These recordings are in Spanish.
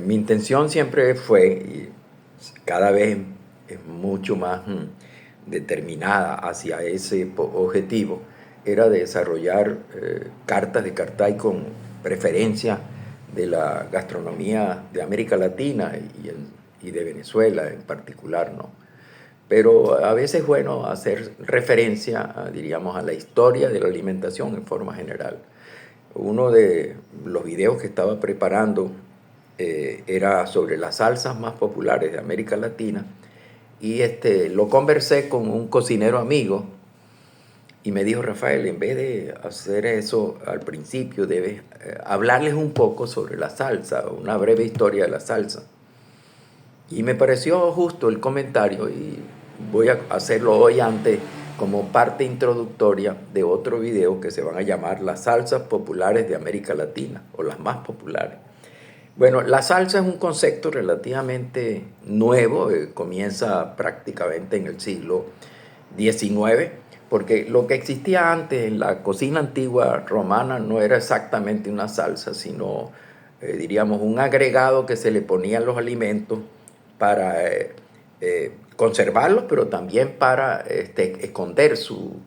Mi intención siempre fue, y cada vez es mucho más determinada hacia ese objetivo, era desarrollar cartas de Cartay con preferencia de la gastronomía de América Latina y de Venezuela en particular, ¿no? Pero a veces es bueno hacer referencia, diríamos, a la historia de la alimentación en forma general. Uno de los videos que estaba preparando era sobre las salsas más populares de América Latina y lo conversé con un cocinero amigo y me dijo: Rafael, en vez de hacer eso al principio, debes hablarles un poco sobre la salsa, una breve historia de la salsa. Y me pareció justo el comentario y voy a hacerlo hoy antes como parte introductoria de otro video que se van a llamar las salsas populares de América Latina o las más populares. Bueno, la salsa es un concepto relativamente nuevo, comienza prácticamente en el siglo XIX, porque lo que existía antes en la cocina antigua romana no era exactamente una salsa, sino, diríamos, un agregado que se le ponía a los alimentos para conservarlos, pero también para esconder su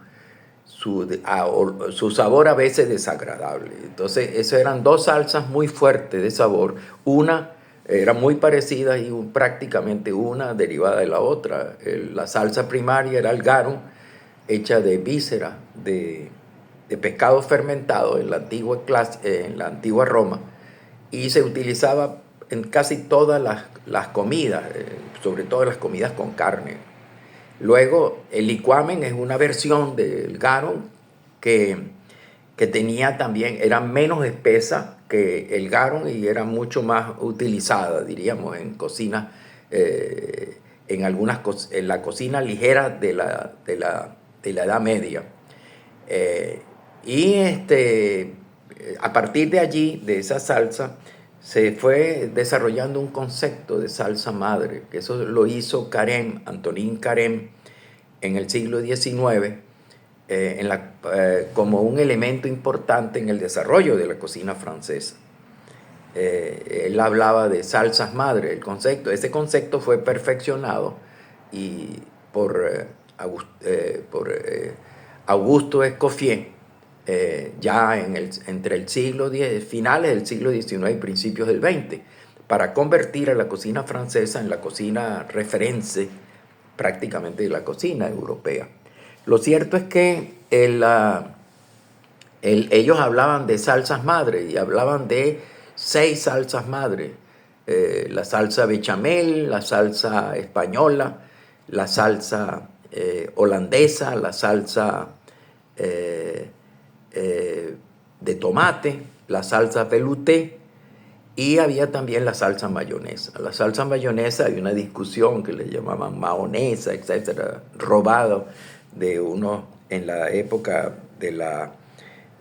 sabor a veces desagradable. Entonces, esas eran dos salsas muy fuertes de sabor. Una era muy parecida y prácticamente una derivada de la otra. La salsa primaria era el garum, hecha de vísceras de pescado fermentado en la antigua Roma, y se utilizaba en casi todas las comidas, sobre todo las comidas con carne. Luego, el licuamen es una versión del garum que, que tenía también, era menos espesa que el garum y era mucho más utilizada, diríamos, en cocina, en la cocina ligera de la Edad Media. Eh, y a partir de allí, de esa salsa, se fue desarrollando un concepto de salsa madre, que eso lo hizo Carême, Antonin Carême, en el siglo XIX, como un elemento importante en el desarrollo de la cocina francesa. Él hablaba de salsas madre, ese concepto fue perfeccionado y por Augusto Escoffier, ya entre el finales del siglo XIX y principios del XX, para convertir a la cocina francesa en la cocina referente prácticamente de la cocina europea. Lo cierto es que ellos hablaban de salsas madre y hablaban de 6 salsas madre: la salsa bechamel, la salsa española, la salsa holandesa, la salsa de tomate, la salsa velouté, y había también la salsa mayonesa. La salsa mayonesa, hay una discusión que le llamaban mahonesa, etcétera, robado de uno en la época de las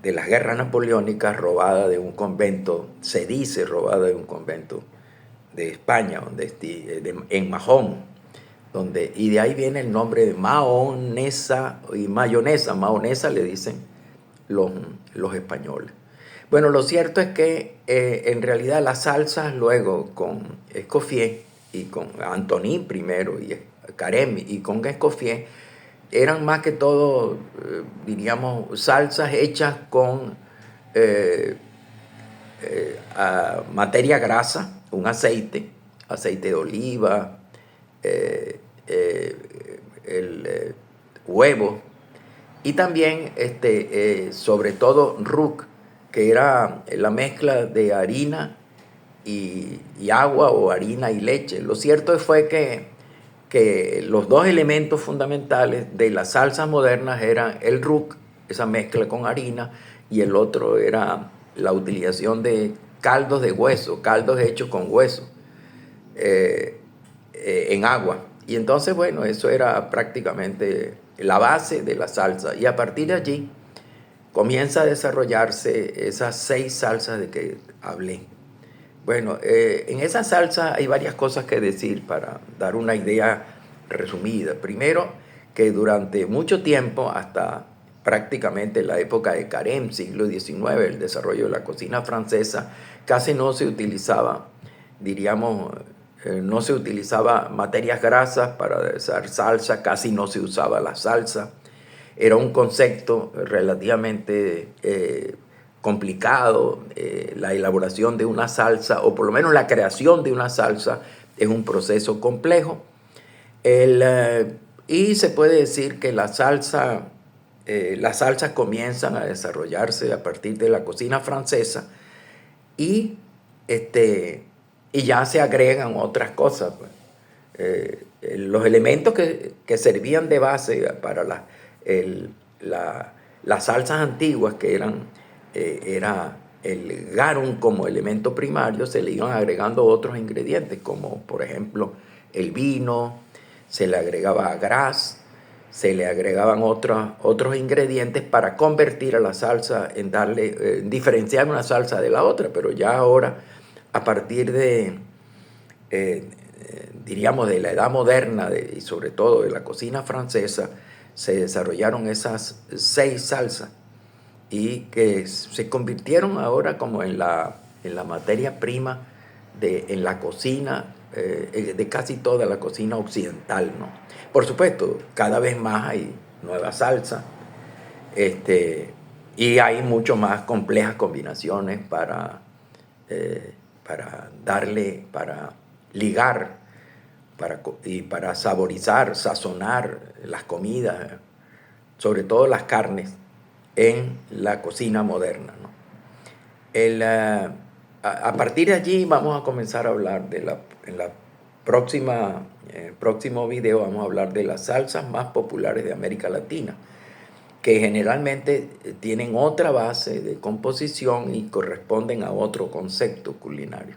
guerras napoleónicas, robada de un convento, se dice robada de un convento de España, en Mahón, y de ahí viene el nombre de mahonesa y mayonesa. Mahonesa le dicen los españoles. Bueno, lo cierto es que en realidad las salsas luego con Escoffier y con Antonin primero y Carême y con Escoffier eran más que todo, diríamos, salsas hechas con materia grasa, un aceite de oliva, el huevo y también sobre todo roux, que era la mezcla de harina y agua o harina y leche. Lo cierto fue que los dos elementos fundamentales de las salsas modernas eran el roux, esa mezcla con harina, y el otro era la utilización de caldos de hueso, caldos hechos con hueso en agua. Y entonces, bueno, eso era prácticamente la base de la salsa. Y a partir de allí comienza a desarrollarse esas 6 salsas de que hablé. Bueno, en esa salsa hay varias cosas que decir para dar una idea resumida. Primero, que durante mucho tiempo, hasta prácticamente la época de Carême, siglo XIX, el desarrollo de la cocina francesa, casi no se utilizaba diríamos, no se utilizaba materias grasas para hacer salsa, casi no se usaba la salsa. Era un concepto relativamente complicado. La elaboración de una salsa, o por lo menos la creación de una salsa, es un proceso complejo. Y se puede decir que las salsas comienzan a desarrollarse a partir de la cocina francesa y, y ya se agregan otras cosas, pues. Los elementos que servían de base para las salsas antiguas, que era el garum como elemento primario, se le iban agregando otros ingredientes, como por ejemplo el vino, se le agregaba gras, se le agregaban otros ingredientes para convertir a la salsa, diferenciar una salsa de la otra. Pero ya ahora, a partir diríamos, de la edad moderna y sobre todo de la cocina francesa, se desarrollaron esas 6 salsas y que se convirtieron ahora como en la materia prima en la cocina, de casi toda la cocina occidental, ¿no? Por supuesto, cada vez más hay nuevas salsas, y hay mucho más complejas combinaciones para ligar y para saborizar, sazonar las comidas, sobre todo las carnes, en la cocina moderna, ¿no? A partir de allí vamos a comenzar a hablar en la próximo video vamos a hablar de las salsas más populares de América Latina, que generalmente tienen otra base de composición y corresponden a otro concepto culinario.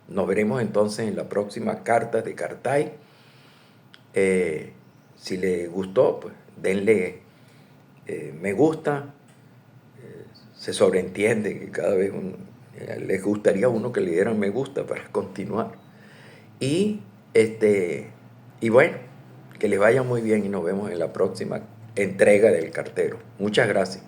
Nos veremos entonces en la próxima Cartas de Cartay. Si les gustó, pues denle me gusta. Se sobreentiende que cada vez les gustaría a uno que le dieran me gusta para continuar. Y bueno, que les vaya muy bien y nos vemos en la próxima entrega del Cartero. Muchas gracias.